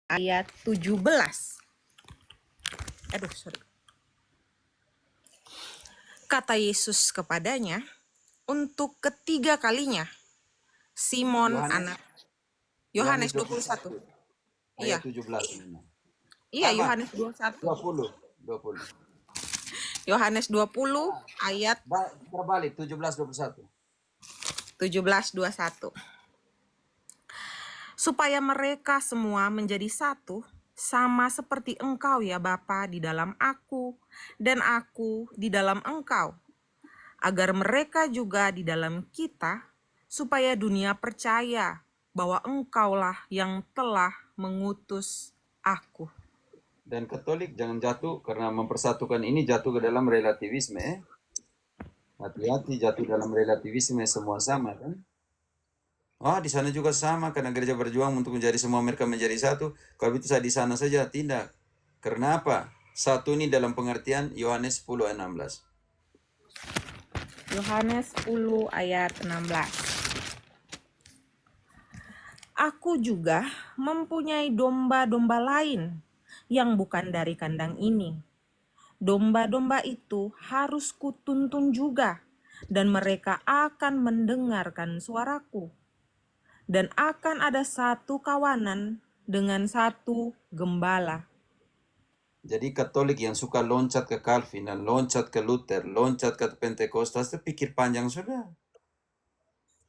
ayat 17. Kata Yesus kepadanya, untuk ketiga kalinya, Simon anak Yohanes 21. Ayat Iya. 17. Iya, Yohanes 21. 20. Yohanes 20 ayat Terbalik 17-21. 17-21. Supaya mereka semua menjadi satu, sama seperti Engkau ya Bapa di dalam aku, dan aku di dalam Engkau, agar mereka juga di dalam kita, supaya dunia percaya bahwa Engkaulah yang telah mengutus aku. Dan Katolik jangan jatuh karena mempersatukan ini jatuh ke dalam relativisme. Hati-hati jatuh dalam relativisme semua sama kan? Oh, di sana juga sama karena gereja berjuang untuk menjadi semua mereka menjadi satu. Kalau itu saya di sana saja tidak. Karena apa? Satu ini dalam pengertian Yohanes 10:16. Yohanes 10 ayat 16. Aku juga mempunyai domba-domba lain yang bukan dari kandang ini. Domba-domba itu harus kutuntun juga, dan mereka akan mendengarkan suaraku. Dan akan ada satu kawanan dengan satu gembala. Jadi Katolik yang suka loncat ke Calvin, dan loncat ke Luther, loncat ke Pentekostas itu pikir panjang sudah.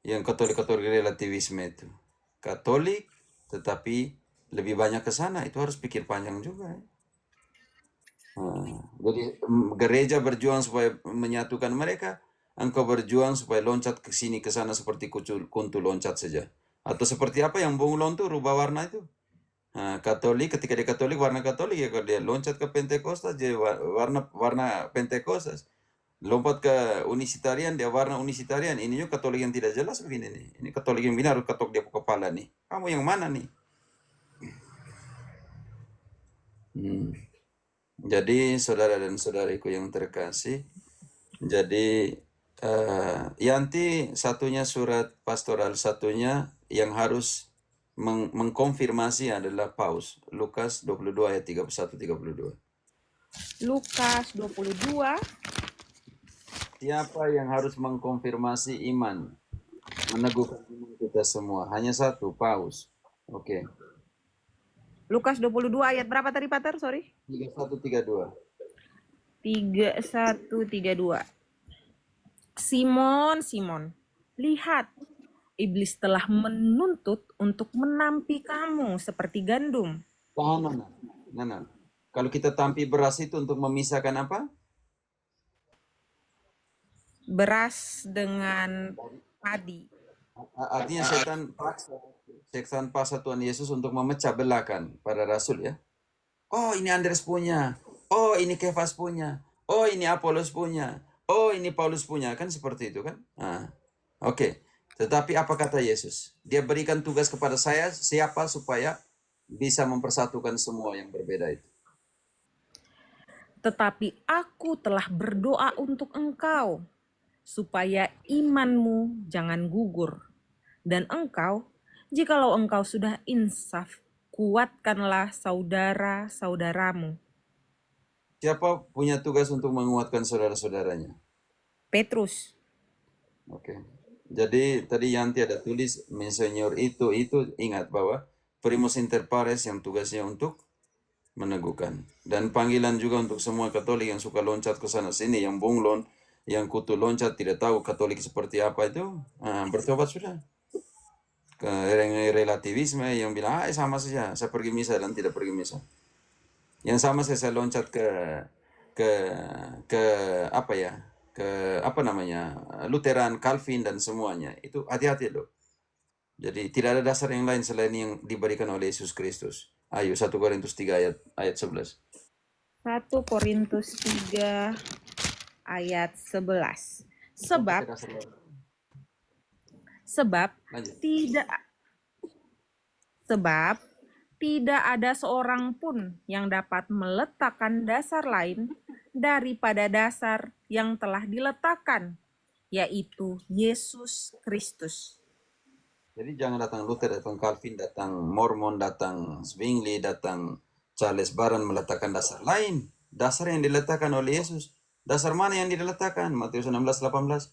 Yang Katolik-Katolik relativisme itu. Katolik tetapi lebih banyak ke sana, itu harus pikir panjang juga. Jadi gereja berjuang supaya menyatukan mereka, engkau berjuang supaya loncat ke sini ke sana seperti kuntu loncat saja. Atau seperti apa yang Bung Lon tuh rubah warna itu. Nah, Katolik ketika dia Katolik warna Katolik ya, kalau dia loncat ke Pentekostas dia warna Pentekostas. Lompat ke Unisitarian dia warna Unisitarian. Ini juga Katolik yang tidak jelas begini nih. Ini Katolik yang benar harus ketok dia kepala nih. Kamu yang mana nih? Jadi saudara dan saudariku yang terkasih, jadi Yanti satunya surat pastoral, satunya yang harus mengkonfirmasi adalah Paus. Lukas 22 ayat 31-32. Lukas 22. Siapa yang harus mengkonfirmasi iman? Meneguhkan iman kita semua. Hanya satu, Paus. Oke. Lukas 22 ayat berapa tadi, Pater? Sorry. 31-32. 31-32. Simon, Simon, lihat, iblis telah menuntut untuk menampi kamu seperti gandum. Nah. Kalau kita tampi beras itu untuk memisahkan apa? Beras dengan padi. Artinya setan paksa Tuhan Yesus untuk memecah belahkan para rasul ya. Oh, ini Andreas punya. Oh, ini Kefas punya. Oh, ini Apolos punya. Oh, ini Paulus punya. Kan seperti itu kan? Oke. Tetapi apa kata Yesus? Dia berikan tugas kepada saya, siapa supaya bisa mempersatukan semua yang berbeda itu. Tetapi aku telah berdoa untuk engkau, supaya imanmu jangan gugur. Dan engkau, jikalau engkau sudah insaf, kuatkanlah saudara-saudaramu. Siapa punya tugas untuk menguatkan saudara-saudaranya? Petrus. Oke. Jadi tadi Yanti ada tulis Monsignor itu ingat bahwa primus inter pares yang tugasnya untuk meneguhkan. Dan panggilan juga untuk semua Katolik yang suka loncat ke sana sini, yang bunglon, yang kutu loncat tidak tahu Katolik seperti apa itu, bertobat sudah. Ke relativisme yang bilang sama saja, saya pergi misa dan tidak pergi misa. Yang sama saya loncat ke ke apa ya? Ke apa namanya? Lutheran, Calvin dan semuanya. Itu hati-hati loh. Jadi tidak ada dasar yang lain selain yang diberikan oleh Yesus Kristus. Ayo 1 Korintus 3 ayat 11. 1 Korintus 3 ayat 11. Sebab tidak ada seorang pun yang dapat meletakkan dasar lain daripada dasar yang telah diletakkan, yaitu Yesus Kristus. Jadi jangan datang Luther, datang Calvin, datang Mormon, datang Zwingli, datang Charles Barron meletakkan dasar lain. Dasar yang diletakkan oleh Yesus. Dasar mana yang diletakkan? Matius 16:18.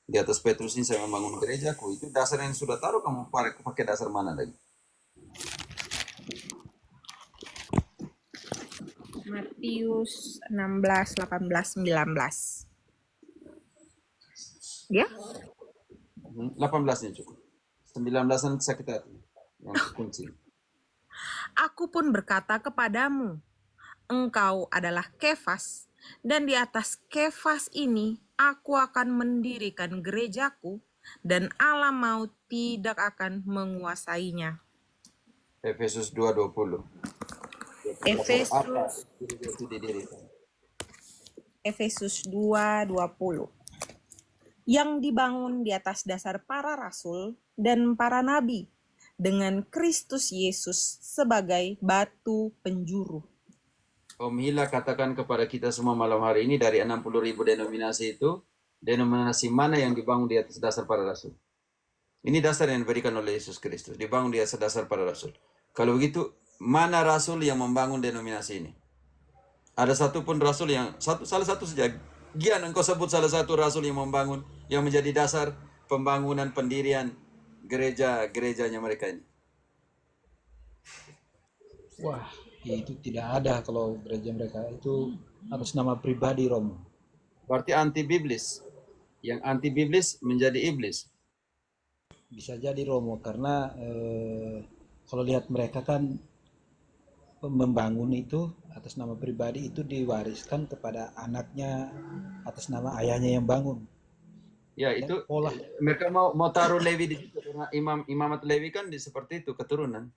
Di atas Petrus ini saya membangun gerejaku. Itu dasar yang sudah taruh, kamu pakai dasar mana lagi? Matius 16, 18, 19. Ya? 18-nya cukup. 19-an sakit hati. Yang kunci. Aku pun berkata kepadamu, engkau adalah Kefas, dan di atas Kefas ini aku akan mendirikan gerejaku, dan alam maut tidak akan menguasainya. Efesus 2:20. Efesus Apa gereja itu didirikan? Efesus 2:20. Yang dibangun di atas dasar para rasul dan para nabi, dengan Kristus Yesus sebagai batu penjuru. Om Hila katakan kepada kita semua malam hari ini, dari 60.000 denominasi itu, denominasi mana yang dibangun di atas dasar para rasul? Ini dasar yang diberikan oleh Yesus Kristus, dibangun di atas dasar para rasul. Kalau begitu, mana rasul yang membangun denominasi ini? Ada satupun rasul yang, salah satu saja, Gian, engkau sebut salah satu rasul yang membangun, yang menjadi dasar pembangunan pendirian gerejanya mereka ini. Wah, itu tidak ada kalau gereja mereka itu atas nama pribadi Romo. Berarti anti-biblis. Yang anti-biblis menjadi iblis. Bisa jadi Romo karena kalau lihat mereka kan membangun itu atas nama pribadi itu diwariskan kepada anaknya atas nama ayahnya yang bangun. Ya, Dan itu pola mereka mau taruh Lewi di situ karena imamat Lewi kan seperti itu keturunan.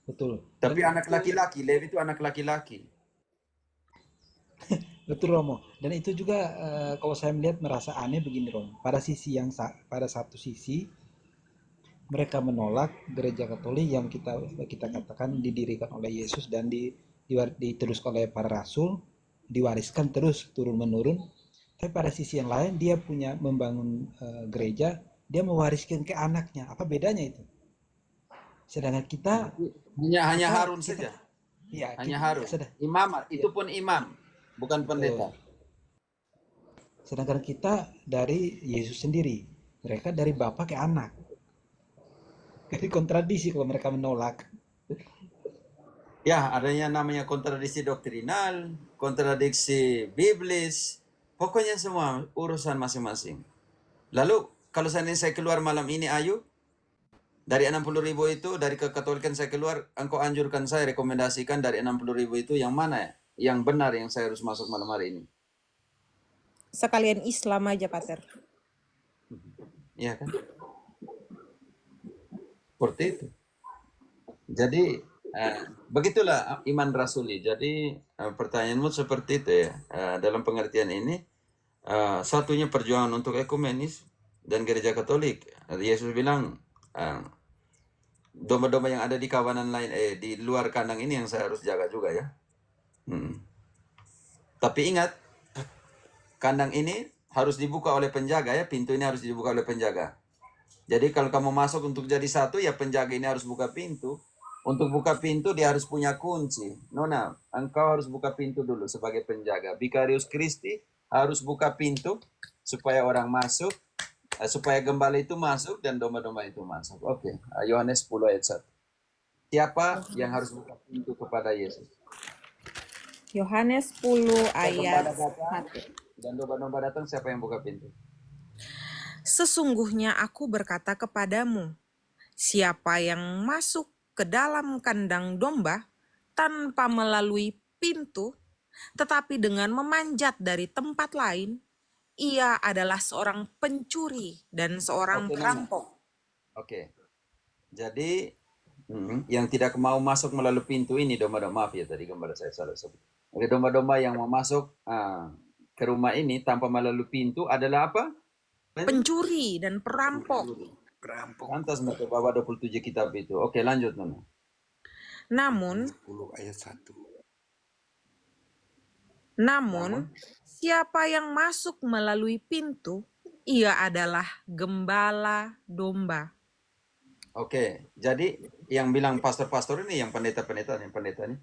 betul. Tapi Dan anak itu laki-laki, Lewi itu anak laki-laki. betul Romo. Dan itu juga kalau saya melihat merasa aneh begini Romo. Pada satu sisi mereka menolak gereja Katolik yang kita katakan didirikan oleh Yesus dan diteruskan oleh para rasul, diwariskan terus turun menurun. Tapi pada sisi yang lain dia punya membangun gereja, dia mewariskan ke anaknya. Apa bedanya itu? Sedangkan kita Hanya kita Harun kita saja, ya hanya kita, Harun. Imamat, ya, itu pun imam, bukan betul. pendeta. Sedangkan kita dari Yesus sendiri, mereka dari Bapa ke anak. Jadi kontradiksi kalau mereka menolak. Ya, adanya namanya kontradiksi doktrinal, kontradiksi biblis, pokoknya semua urusan masing-masing. Lalu, kalau saya keluar malam ini, Ayu, dari 60.000 itu, dari kekatolikan saya keluar, engkau anjurkan saya, rekomendasikan dari 60.000 itu yang mana ya? Yang benar yang saya harus masuk malam hari ini. Sekalian Islam aja, Pater. Iya kan? Seperti itu. Jadi, begitulah iman rasuli. Jadi, pertanyaanmu seperti itu ya. Dalam pengertian ini, satunya perjuangan untuk ekumenis dan gereja Katolik. Yesus bilang, domba-domba yang ada di kawanan lain, di luar kandang ini yang saya harus jaga juga ya. Tapi ingat, kandang ini harus dibuka oleh penjaga ya, pintu ini harus dibuka oleh penjaga. Jadi kalau kamu masuk untuk jadi satu, ya penjaga ini harus buka pintu. Untuk buka pintu dia harus punya kunci. Nona, engkau harus buka pintu dulu sebagai penjaga. Vicarius Christi harus buka pintu supaya orang masuk, supaya gembala itu masuk dan domba-domba itu masuk. Oke, Yohanes 10 ayat 1. Siapa yang harus buka pintu kepada Yesus? Yohanes 10 ayat Gembala datang 1. dan domba-domba datang, siapa yang buka pintu? Sesungguhnya aku berkata kepadamu, siapa yang masuk ke dalam kandang domba tanpa melalui pintu, tetapi dengan memanjat dari tempat lain, ia adalah seorang pencuri dan seorang Oke, Nona. perampok. Oke. Jadi yang tidak mau masuk melalui pintu ini domba-domba, maaf ya tadi gembala saya salah sebut. Oke, domba-domba yang mau masuk ke rumah ini tanpa melalui pintu adalah apa? Pencuri dan perampok. Pantas mau bawa 27 kitab itu. Oke, lanjut Nona. Namun, 10 ayat 1. namun siapa yang masuk melalui pintu, Ia adalah gembala domba. Oke, jadi yang bilang pastor-pastor ini, yang pendeta-pendeta ini,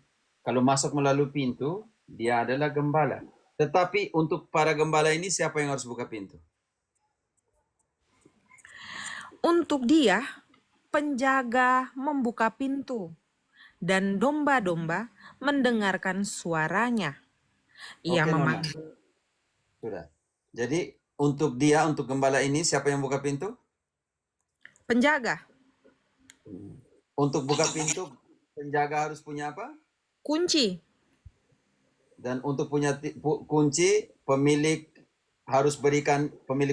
kalau masuk melalui pintu, dia adalah gembala. Tetapi untuk para gembala ini, siapa yang harus buka pintu? Untuk dia, penjaga membuka pintu, dan domba-domba mendengarkan suaranya. Ia Oke, Nona. memanggil Sudah. Jadi untuk dia, untuk gembala ini, siapa yang buka pintu? penjaga, Untuk buka pintu, penjaga harus punya apa? kunci. Dan untuk punya kunci, pemilik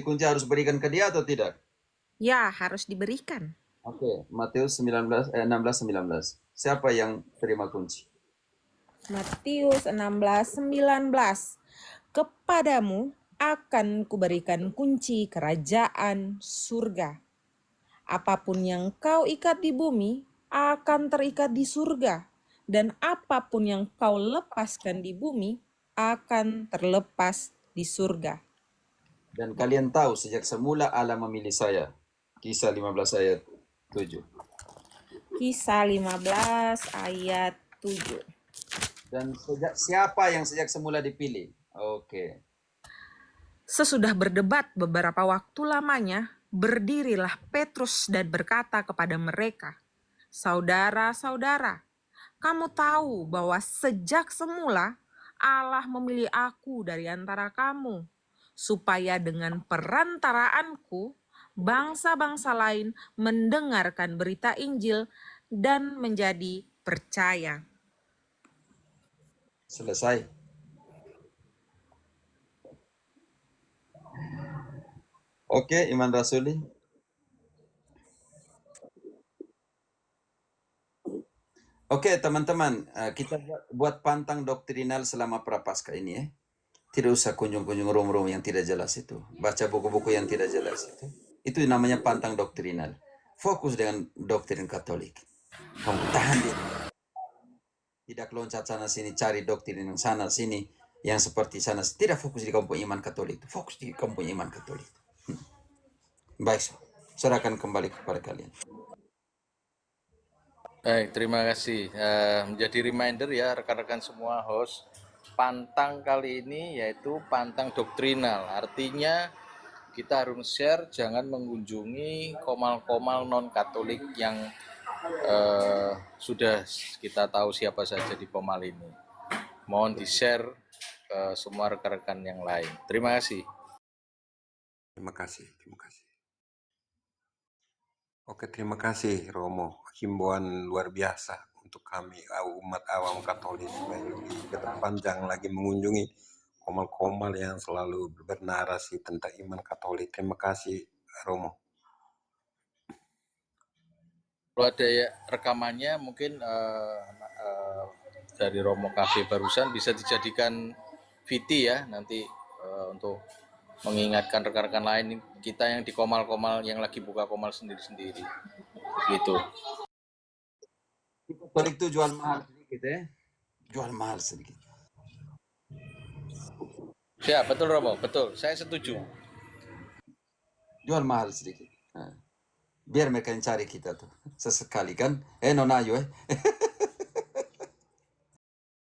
kunci harus berikan ke dia atau tidak? Ya, harus diberikan. Oke, Matius 16:19. Siapa yang terima kunci? Matius 16:19. Kepadamu akan kuberikan kunci kerajaan surga. Apapun yang kau ikat di bumi akan terikat di surga, dan apapun yang kau lepaskan di bumi akan terlepas di surga. Dan kalian tahu sejak semula Allah memilih saya. Kisah 15 ayat 7. Kisah 15 ayat 7. Dan siapa yang sejak semula dipilih? Oke. Sesudah berdebat beberapa waktu lamanya, berdirilah Petrus dan berkata kepada mereka, "Saudara-saudara, kamu tahu bahwa sejak semula Allah memilih aku dari antara kamu, supaya dengan perantaraanku bangsa-bangsa lain mendengarkan berita Injil dan menjadi percaya." Selesai. Oke, Iman Rasuli. Oke, teman-teman, kita buat pantang doktrinal selama Prapaskah ini ya. Tidak usah kunjung-kunjung room-room yang tidak jelas itu. Baca buku-buku yang tidak jelas itu. Itu namanya pantang doktrinal. Fokus dengan doktrin Katolik. Kamu tahan dia. Tidak loncat sana sini cari doktrin yang sana sini yang seperti sana. Tidak fokus di kamu punya iman Katolik. Fokus di kamu punya iman Katolik. Baik, saya akan kembali kepada kalian. Baik, terima kasih. Menjadi reminder ya rekan-rekan semua host, pantang kali ini yaitu pantang doktrinal. Artinya kita harus share, jangan mengunjungi komal-komal non-Katolik yang sudah kita tahu siapa saja di komal ini. Mohon di-share ke semua rekan-rekan yang lain. Terima kasih. Terima kasih. Oke, terima kasih Romo. Himbauan luar biasa untuk kami umat awam Katolik supaya lebih ke depan jangan lagi mengunjungi komal-komal yang selalu bernarasi tentang iman Katolik. Terima kasih Romo. Kalau ada ya, rekamannya mungkin dari Romo Cafe barusan bisa dijadikan VT ya nanti untuk mengingatkan rekan-rekan lain kita yang di komal-komal yang lagi buka komal sendiri-sendiri gitu. Katolik itu jual mahal sedikit ya. Jual mahal sedikit. Ya, betul Romo, betul. Saya setuju. Jual mahal sedikit. Biar mereka yang cari kita tuh. Sesekali kan. Nonayo